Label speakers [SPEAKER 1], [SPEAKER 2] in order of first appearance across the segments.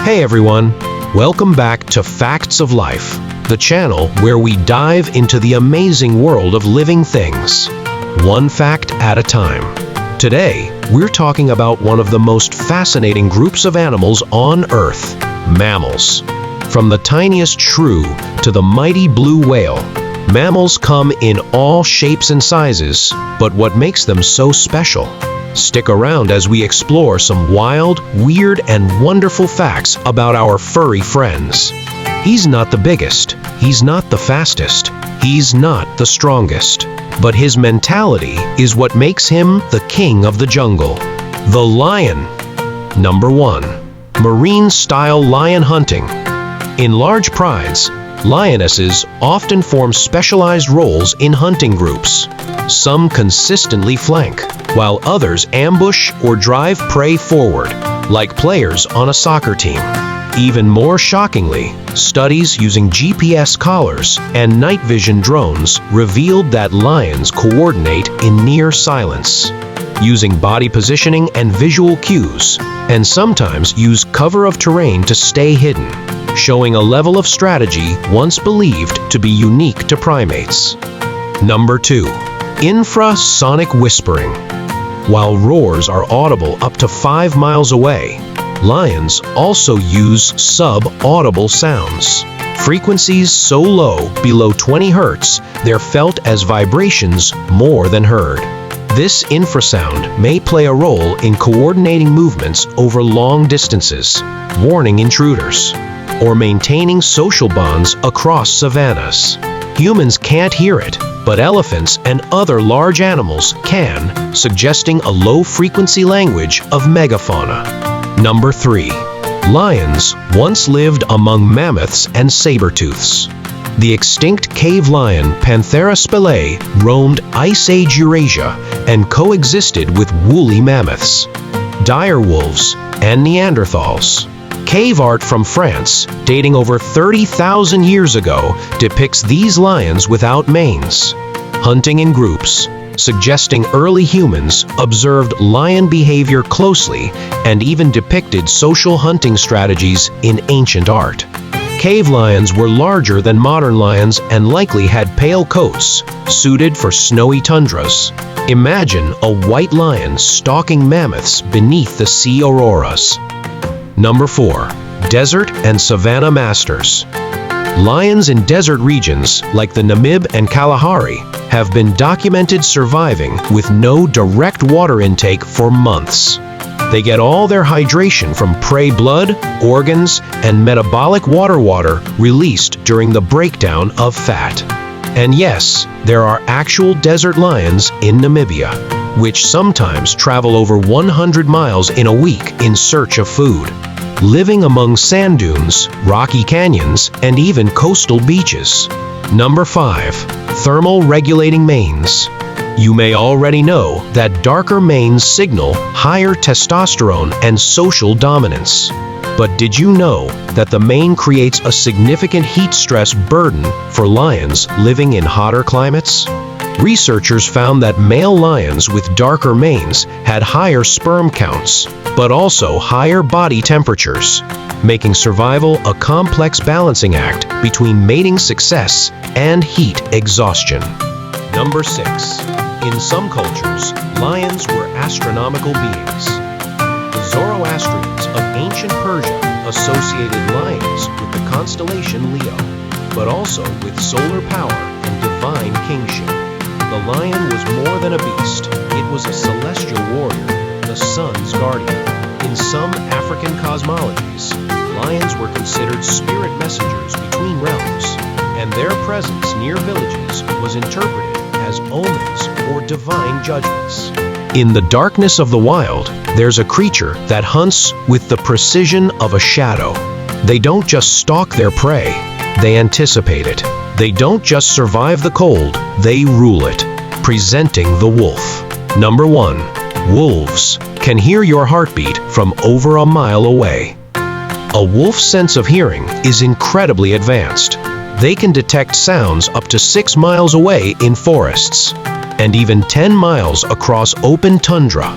[SPEAKER 1] Hey everyone, welcome back to Facts of Life, the channel where we dive into the amazing world of living things, one fact at a time. Today, we're talking about one of the most fascinating groups of animals on Earth, mammals. From the tiniest shrew to the mighty blue whale, mammals come in all shapes and sizes, but what makes them so special? Stick around as we explore some wild, weird, and wonderful facts about our furry friends. He's not the biggest, he's not the fastest, he's not the strongest, but his mentality is what makes him the king of the jungle. The lion. Number 1. Marine-style lion hunting. In large prides, lionesses often form specialized roles in hunting groups. Some consistently flank, while others ambush or drive prey forward, like players on a soccer team. Even more shockingly, studies using GPS collars and night vision drones revealed that lions coordinate in near silence, using body positioning and visual cues, and sometimes use cover of terrain to stay hidden, showing a level of strategy once believed to be unique to primates. Number 2. Infrasonic whispering. While roars are audible up to 5 miles away, lions also use sub-audible sounds. Frequencies so low, below 20 Hz, they're felt as vibrations more than heard. This infrasound may play a role in coordinating movements over long distances, warning intruders, or maintaining social bonds across savannas. Humans can't hear it, but elephants and other large animals can, suggesting a low-frequency language of megafauna. Number 3. Lions once lived among mammoths and saber-tooths. The extinct cave lion Panthera spelae roamed Ice Age Eurasia and coexisted with woolly mammoths, dire wolves, and Neanderthals. Cave art from France, dating over 30,000 years ago, depicts these lions without manes, hunting in groups, suggesting early humans observed lion behavior closely and even depicted social hunting strategies in ancient art. Cave lions were larger than modern lions and likely had pale coats, suited for snowy tundras. Imagine a white lion stalking mammoths beneath the sea auroras. Number 4. Desert and savanna masters. Lions in desert regions, like the Namib and Kalahari, have been documented surviving with no direct water intake for months. They get all their hydration from prey blood, organs, and metabolic water released during the breakdown of fat. And yes, there are actual desert lions in Namibia, which sometimes travel over 100 miles in a week in search of food, living among sand dunes, rocky canyons, and even coastal beaches. Number 5. Thermal regulating manes. You may already know that darker manes signal higher testosterone and social dominance. But did you know that the mane creates a significant heat stress burden for lions living in hotter climates? Researchers found that male lions with darker manes had higher sperm counts, but also higher body temperatures, making survival a complex balancing act between mating success and heat exhaustion. Number 6. In some cultures, lions were astronomical beings. The Zoroastrians of ancient Persia associated lions with the constellation Leo, but also with solar power and divine kingship. The lion was more than a beast. It was a celestial warrior, the sun's guardian. In some African cosmologies, lions were considered spirit messengers between realms, and their presence near villages was interpreted as omens or divine judgments. In the darkness of the wild, there's a creature that hunts with the precision of a shadow. They don't just stalk their prey, they anticipate it. They don't just survive the cold, they rule it, presenting the wolf. Number 1. Wolves can hear your heartbeat from over a mile away. A wolf's sense of hearing is incredibly advanced. They can detect sounds up to 6 miles away in forests, and even 10 miles across open tundra.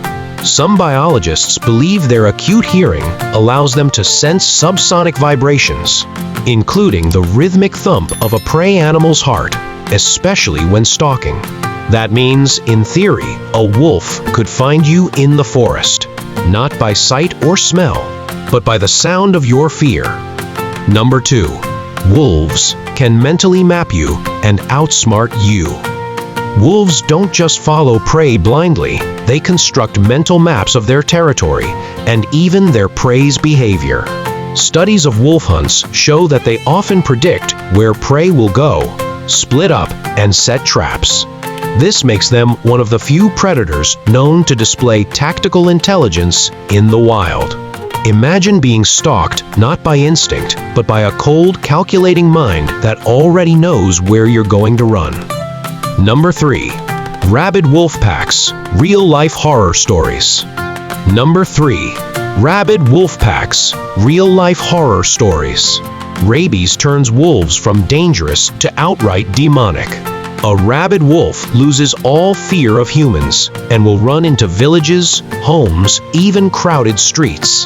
[SPEAKER 1] Some biologists believe their acute hearing allows them to sense subsonic vibrations, including the rhythmic thump of a prey animal's heart, especially when stalking. That means, in theory, a wolf could find you in the forest, not by sight or smell, but by the sound of your fear. Number 2. Wolves can mentally map you and outsmart you. Wolves don't just follow prey blindly, they construct mental maps of their territory and even their prey's behavior. Studies of wolf hunts show that they often predict where prey will go, split up, and set traps. This makes them one of the few predators known to display tactical intelligence in the wild. Imagine being stalked not by instinct, but by a cold, calculating mind that already knows where you're going to run. Number 3. Rabid wolf packs, real-life horror stories. Number 3. Rabid wolf packs, real-life horror stories. Rabies turns wolves from dangerous to outright demonic. A rabid wolf loses all fear of humans and will run into villages, homes, even crowded streets,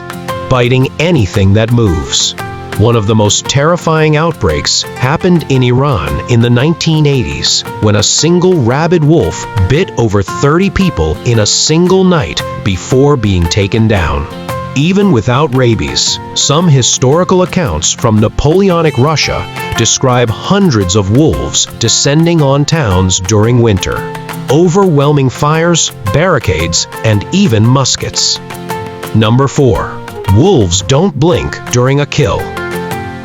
[SPEAKER 1] biting anything that moves. One of the most terrifying outbreaks happened in Iran in the 1980s when a single rabid wolf bit over 30 people in a single night before being taken down. Even without rabies, some historical accounts from Napoleonic Russia describe hundreds of wolves descending on towns during winter, overwhelming fires, barricades, and even muskets. Number 4. Wolves don't blink during a kill.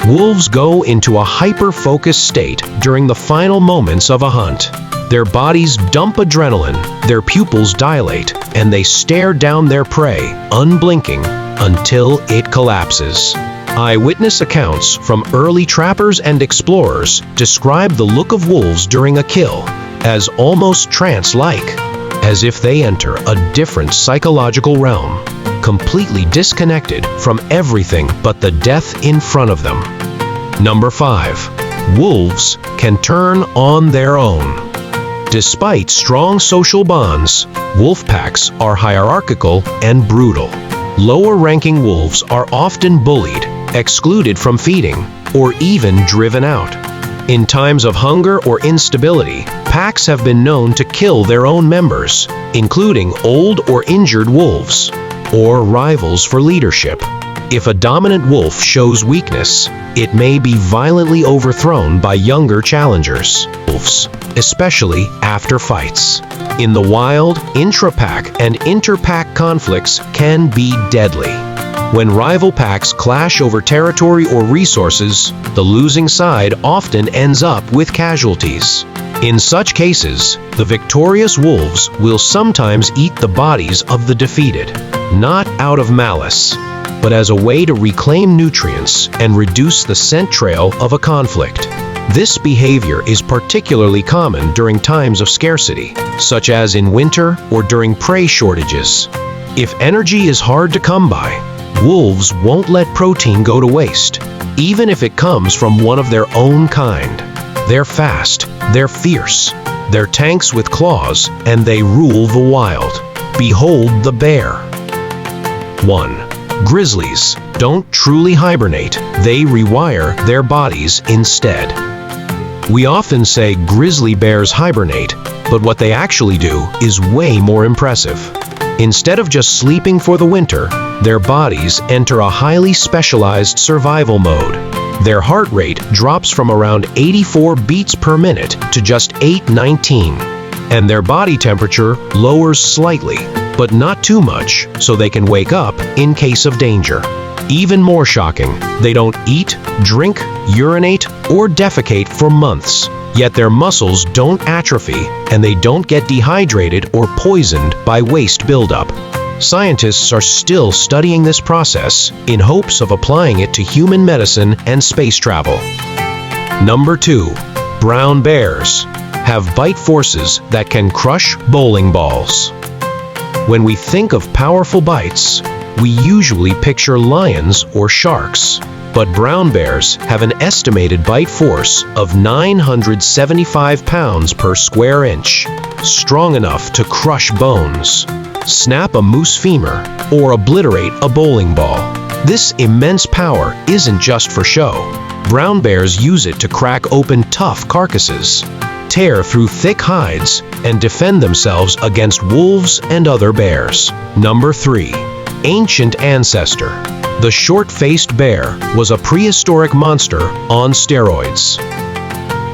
[SPEAKER 1] Wolves go into a hyper-focused state during the final moments of a hunt. Their bodies dump adrenaline, their pupils dilate, and they stare down their prey, unblinking, until it collapses. Eyewitness accounts from early trappers and explorers describe the look of wolves during a kill as almost trance-like, as if they enter a different psychological realm, completely disconnected from everything but the death in front of them. Number 5. Wolves can turn on their own. Despite strong social bonds, wolf packs are hierarchical and brutal. Lower-ranking wolves are often bullied, excluded from feeding, or even driven out. In times of hunger or instability, packs have been known to kill their own members, including old or injured wolves, or rivals for leadership. If a dominant wolf shows weakness, it may be violently overthrown by younger challengers. Wolves, especially after fights. In the wild, intra-pack and inter-pack conflicts can be deadly. When rival packs clash over territory or resources, the losing side often ends up with casualties. In such cases, the victorious wolves will sometimes eat the bodies of the defeated, not out of malice, but as a way to reclaim nutrients and reduce the scent trail of a conflict. This behavior is particularly common during times of scarcity, such as in winter or during prey shortages. If energy is hard to come by, wolves won't let protein go to waste, even if it comes from one of their own kind. They're fast, they're fierce, they're tanks with claws, and they rule the wild. Behold the bear. 1. Grizzlies don't truly hibernate, they rewire their bodies instead. We often say grizzly bears hibernate, but what they actually do is way more impressive. Instead of just sleeping for the winter, their bodies enter a highly specialized survival mode. Their heart rate drops from around 84 beats per minute to just 819, and their body temperature lowers slightly, but not too much, so they can wake up in case of danger. Even more shocking, they don't eat, drink, urinate, or defecate for months, yet their muscles don't atrophy and they don't get dehydrated or poisoned by waste buildup. Scientists are still studying this process in hopes of applying it to human medicine and space travel. Number 2. Brown bears have bite forces that can crush bowling balls. When we think of powerful bites, we usually picture lions or sharks. But brown bears have an estimated bite force of 975 pounds per square inch, strong enough to crush bones, snap a moose femur, or obliterate a bowling ball. This immense power isn't just for show. Brown bears use it to crack open tough carcasses, tear through thick hides, and defend themselves against wolves and other bears. Number 3. Ancient ancestor. The short-faced bear was a prehistoric monster on steroids.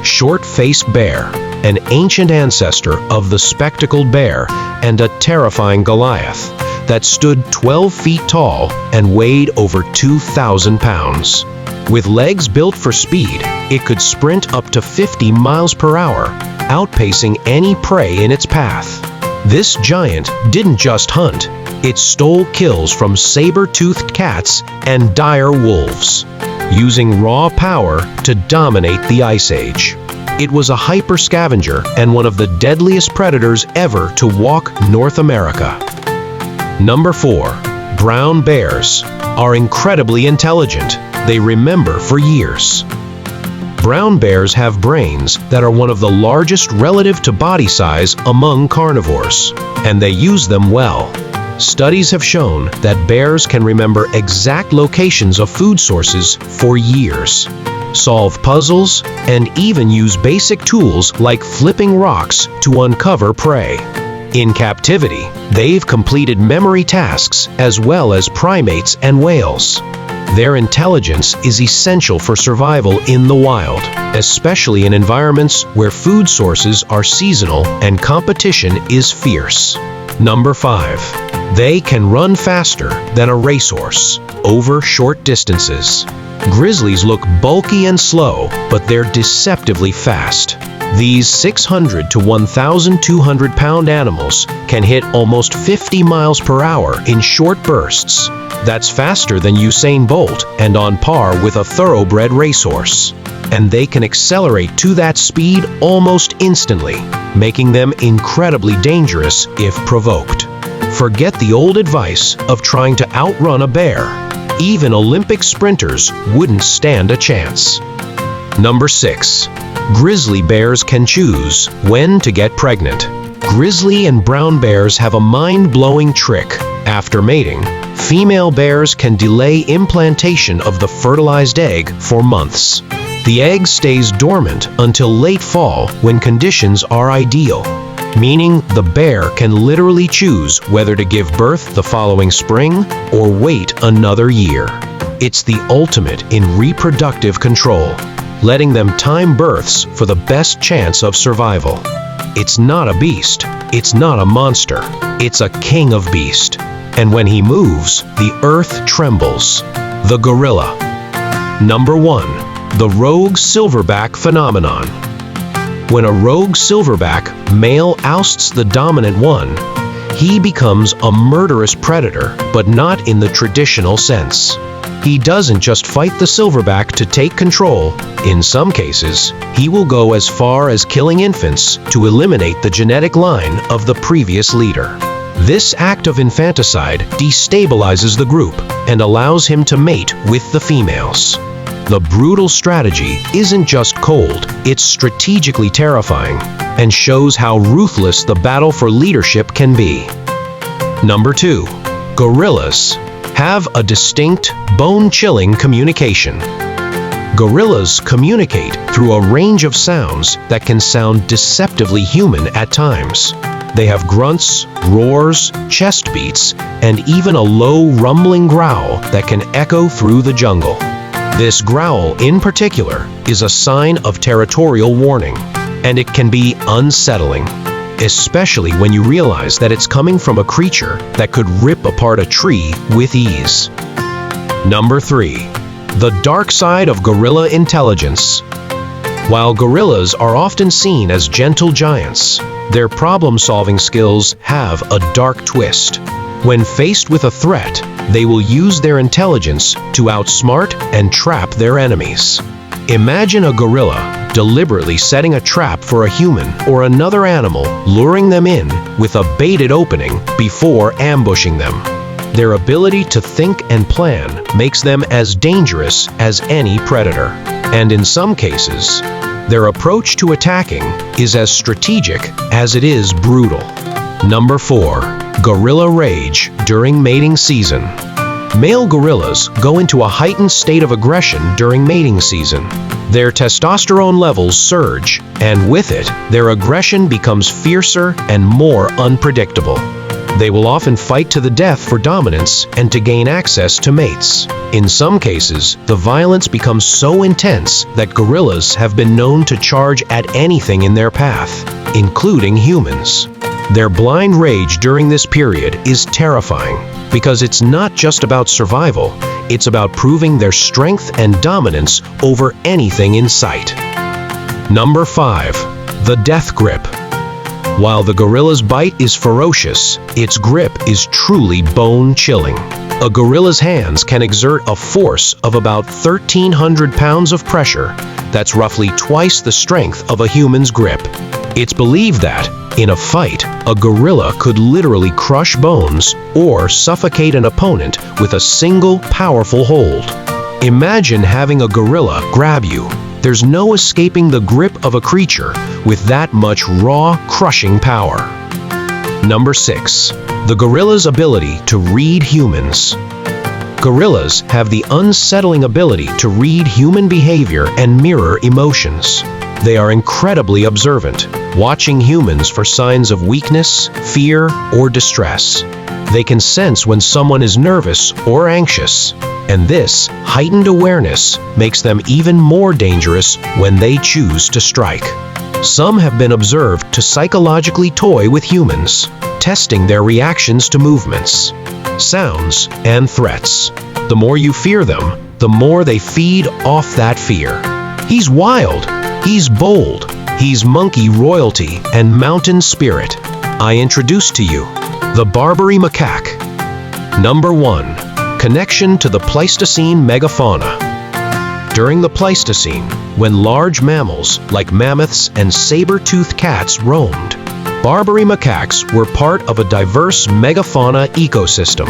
[SPEAKER 1] Short-faced bear, an ancient ancestor of the spectacled bear and a terrifying Goliath that stood 12 feet tall and weighed over 2,000 pounds. With legs built for speed, it could sprint up to 50 miles per hour, outpacing any prey in its path. This giant didn't just hunt. It stole kills from saber-toothed cats and dire wolves, using raw power to dominate the Ice Age. It was a hyper-scavenger and one of the deadliest predators ever to walk North America. Number 4. Brown bears are incredibly intelligent. They remember for years. Brown bears have brains that are one of the largest relative to body size among carnivores, and they use them well. Studies have shown that bears can remember exact locations of food sources for years, solve puzzles, and even use basic tools like flipping rocks to uncover prey. In captivity, they've completed memory tasks as well as primates and whales. Their intelligence is essential for survival in the wild, especially in environments where food sources are seasonal and competition is fierce. Number 5. They can run faster than a racehorse over short distances. Grizzlies look bulky and slow, but they're deceptively fast. These 600 to 1,200 pound animals can hit almost 50 miles per hour in short bursts. That's faster than Usain Bolt and on par with a thoroughbred racehorse. And they can accelerate to that speed almost instantly, making them incredibly dangerous if provoked. Forget the old advice of trying to outrun a bear. Even Olympic sprinters wouldn't stand a chance. Number 6. Grizzly bears can choose when to get pregnant. Grizzly and brown bears have a mind-blowing trick. After mating, female bears can delay implantation of the fertilized egg for months. The egg stays dormant until late fall when conditions are ideal, meaning the bear can literally choose whether to give birth the following spring or wait another year. It's the ultimate in reproductive control, letting them time births for the best chance of survival. It's not a beast, it's not a monster, it's a king of beasts. And when he moves, the earth trembles. The gorilla. Number 1. The rogue silverback phenomenon. When a rogue silverback male ousts the dominant one, he becomes a murderous predator, but not in the traditional sense. He doesn't just fight the silverback to take control. In some cases, he will go as far as killing infants to eliminate the genetic line of the previous leader. This act of infanticide destabilizes the group and allows him to mate with the females. The brutal strategy isn't just cold, it's strategically terrifying and shows how ruthless the battle for leadership can be. Number 2. Gorillas have a distinct, bone-chilling communication. Gorillas communicate through a range of sounds that can sound deceptively human at times. They have grunts, roars, chest beats, and even a low rumbling growl that can echo through the jungle. This growl, in particular, is a sign of territorial warning, and it can be unsettling, especially when you realize that it's coming from a creature that could rip apart a tree with ease. Number 3. The dark side of gorilla intelligence. While gorillas are often seen as gentle giants, their problem-solving skills have a dark twist. When faced with a threat, they will use their intelligence to outsmart and trap their enemies. Imagine a gorilla deliberately setting a trap for a human or another animal, luring them in with a baited opening before ambushing them. their ability to think and plan makes them as dangerous as any predator. And in some cases, their approach to attacking is as strategic as it is brutal. Number 4. Gorilla rage during mating season. Male gorillas go into a heightened state of aggression during mating season. Their testosterone levels surge, and with it, their aggression becomes fiercer and more unpredictable. They will often fight to the death for dominance and to gain access to mates. In some cases, the violence becomes so intense that gorillas have been known to charge at anything in their path, including humans. Their blind rage during this period is terrifying because it's not just about survival, it's about proving their strength and dominance over anything in sight. Number 5. The death grip. While the gorilla's bite is ferocious, its grip is truly bone-chilling. A gorilla's hands can exert a force of about 1,300 pounds of pressure. That's roughly twice the strength of a human's grip. It's believed that, in a fight, a gorilla could literally crush bones or suffocate an opponent with a single powerful hold. Imagine having a gorilla grab you. There's no escaping the grip of a creature with that much raw, crushing power. Number 6. The gorilla's ability to read humans. Gorillas have the unsettling ability to read human behavior and mirror emotions. They are incredibly observant, watching humans for signs of weakness, fear, or distress. They can sense when someone is nervous or anxious, and this heightened awareness makes them even more dangerous when they choose to strike. Some have been observed to psychologically toy with humans, testing their reactions to movements, sounds, and threats. The more you fear them, the more they feed off that fear. He's wild, he's bold, he's monkey royalty and mountain spirit. I introduce to you the Barbary macaque. Number 1. Connection to the Pleistocene megafauna. During the Pleistocene, when large mammals like mammoths and saber-toothed cats roamed, Barbary macaques were part of a diverse megafauna ecosystem.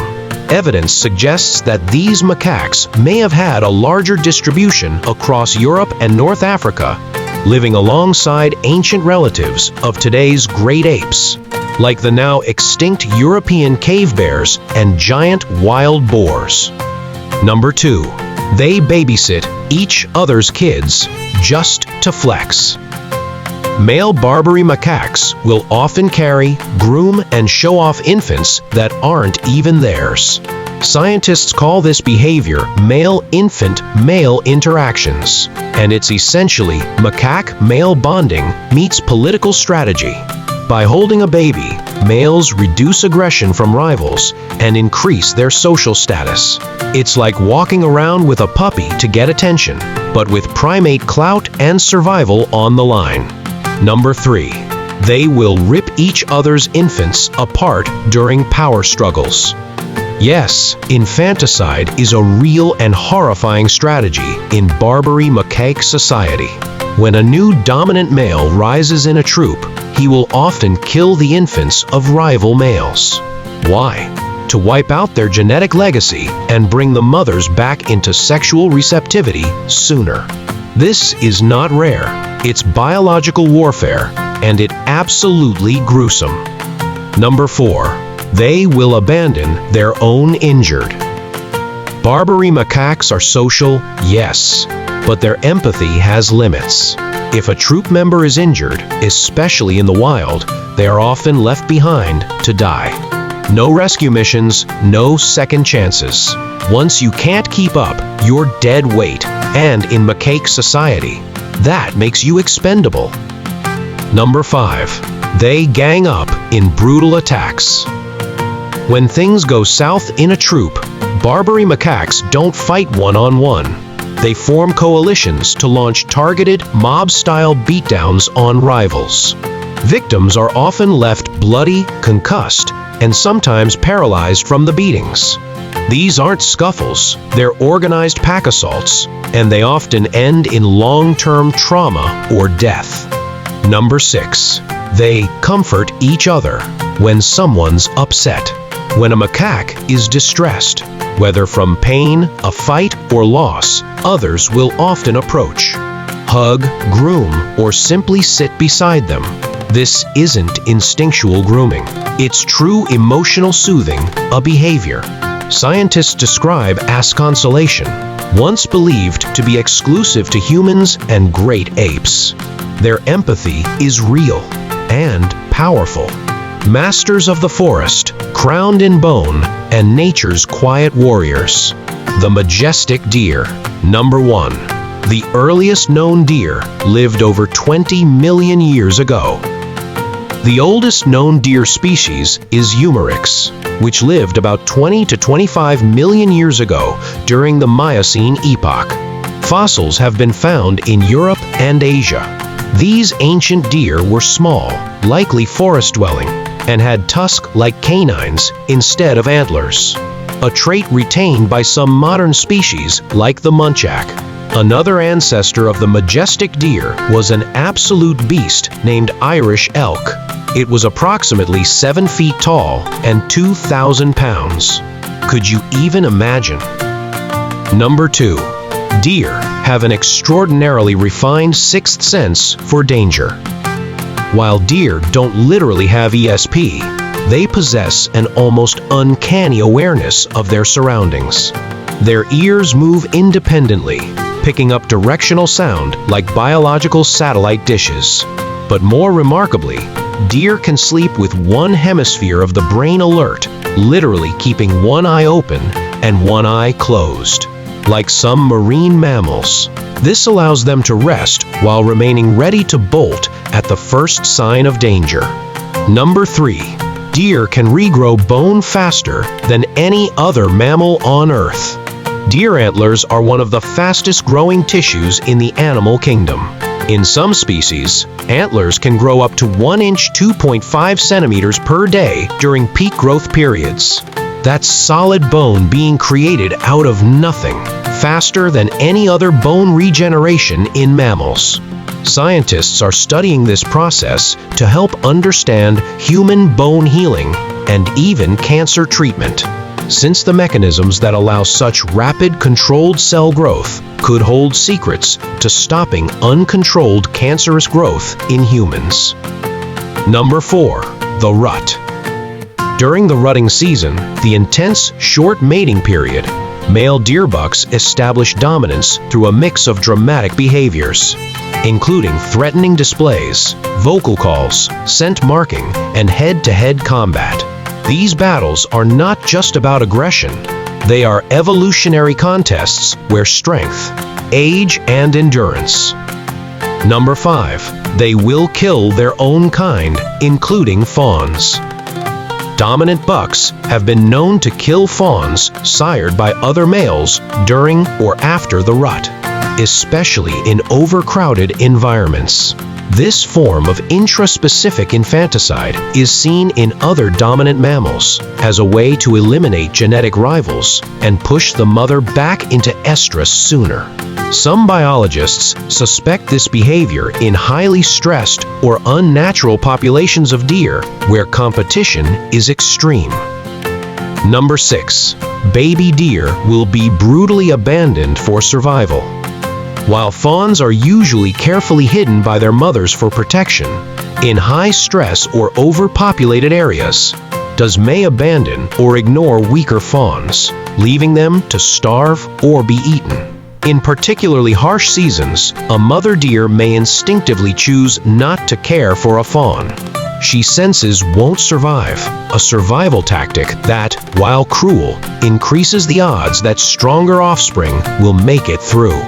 [SPEAKER 1] Evidence suggests that these macaques may have had a larger distribution across Europe and North Africa, living alongside ancient relatives of today's great apes, like the now extinct European cave bears and giant wild boars. Number 2. They babysit each other's kids just to flex. Male Barbary macaques will often carry, groom, and show off infants that aren't even theirs. Scientists call this behavior male-infant-male interactions, and it's essentially macaque-male bonding meets political strategy. By holding a baby, males reduce aggression from rivals and increase their social status. It's like walking around with a puppy to get attention, but with primate clout and survival on the line. Number 3. They will rip each other's infants apart during power struggles. Yes, infanticide is a real and horrifying strategy in Barbary macaque society. When a new dominant male rises in a troop, he will often kill the infants of rival males. Why? To wipe out their genetic legacy and bring the mothers back into sexual receptivity sooner. This is not rare. It's biological warfare, and it absolutely gruesome. Number 4. They will abandon their own injured. Barbary macaques are social, yes, but their empathy has limits. If a troop member is injured, especially in the wild, they are often left behind to die. No rescue missions, no second chances. Once you can't keep up, you're dead weight, and in macaque society, that makes you expendable. Number 5. They gang up in brutal attacks. When things go south in a troop, Barbary macaques don't fight one-on-one. They form coalitions to launch targeted, mob-style beatdowns on rivals. Victims are often left bloody, concussed, and sometimes paralyzed from the beatings. These aren't scuffles, they're organized pack assaults, and they often end in long-term trauma or death. Number 6. They comfort each other when someone's upset. When a macaque is distressed, whether from pain, a fight, or loss, others will often approach, hug, groom, or simply sit beside them. This isn't instinctual grooming. It's true emotional soothing, a behavior scientists describe as consolation, once believed to be exclusive to humans and great apes. Their empathy is real and powerful. Masters of the forest, crowned in bone, and nature's quiet warriors. The majestic deer. Number 1. The earliest known deer lived over 20 million years ago. The oldest known deer species is Eumeryx, which lived about 20 to 25 million years ago during the Miocene epoch. Fossils have been found in Europe and Asia. These ancient deer were small, likely forest-dwelling, and had tusk-like canines instead of antlers, a trait retained by some modern species like the muntjac. Another ancestor of the majestic deer was an absolute beast named Irish elk. It was approximately 7 feet tall and 2,000 pounds. Could you even imagine? Number 2. Deer have an extraordinarily refined sixth sense for danger. While deer don't literally have ESP, they possess an almost uncanny awareness of their surroundings. Their ears move independently, picking up directional sound like biological satellite dishes. But more remarkably, deer can sleep with one hemisphere of the brain alert, literally keeping one eye open and one eye closed. Like some marine mammals, this allows them to rest while remaining ready to bolt at the first sign of danger. Number 3. Deer can regrow bone faster than any other mammal on Earth. Deer antlers are one of the fastest growing tissues in the animal kingdom. In some species, antlers can grow up to 1 inch 2.5 centimeters per day during peak growth periods. That's solid bone being created out of nothing, faster than any other bone regeneration in mammals. Scientists are studying this process to help understand human bone healing and even cancer treatment, since the mechanisms that allow such rapid controlled cell growth could hold secrets to stopping uncontrolled cancerous growth in humans. Number 4. The rut. During the rutting season, the intense, short mating period, male deer bucks establish dominance through a mix of dramatic behaviors, including threatening displays, vocal calls, scent marking, and head-to-head combat. These battles are not just about aggression. They are evolutionary contests where strength, age, and endurance. Number 5. They will kill their own kind, including fawns. Dominant bucks have been known to kill fawns sired by other males during or after the rut, especially in overcrowded environments. This form of intraspecific infanticide is seen in other dominant mammals as a way to eliminate genetic rivals and push the mother back into estrus sooner. Some biologists suspect this behavior in highly stressed or unnatural populations of deer where competition is extreme. Number 6. Baby deer will be brutally abandoned for survival. While fawns are usually carefully hidden by their mothers for protection, in high-stress or overpopulated areas, does may abandon or ignore weaker fawns, leaving them to starve or be eaten. In particularly harsh seasons, a mother deer may instinctively choose not to care for a fawn she senses won't survive, a survival tactic that, while cruel, increases the odds that stronger offspring will make it through.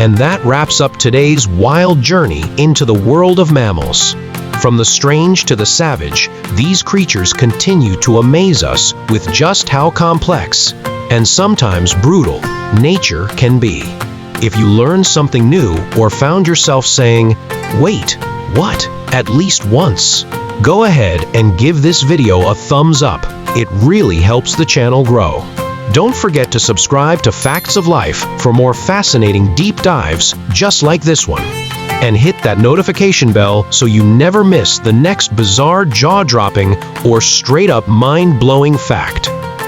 [SPEAKER 1] And that wraps up today's wild journey into the world of mammals. From the strange to the savage, these creatures continue to amaze us with just how complex, and sometimes brutal, nature can be. If you learned something new or found yourself saying, "Wait, what?" at least once, go ahead and give this video a thumbs up. It really helps the channel grow. Don't forget to subscribe to Facts of Life for more fascinating deep dives just like this one. And hit that notification bell so you never miss the next bizarre, jaw-dropping, or straight-up mind-blowing fact.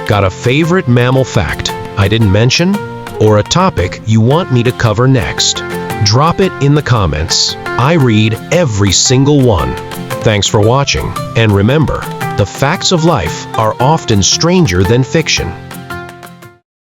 [SPEAKER 1] Got a favorite mammal fact I didn't mention? Or a topic you want me to cover next? Drop it in the comments. I read every single one. Thanks for watching, and remember, the facts of life are often stranger than fiction.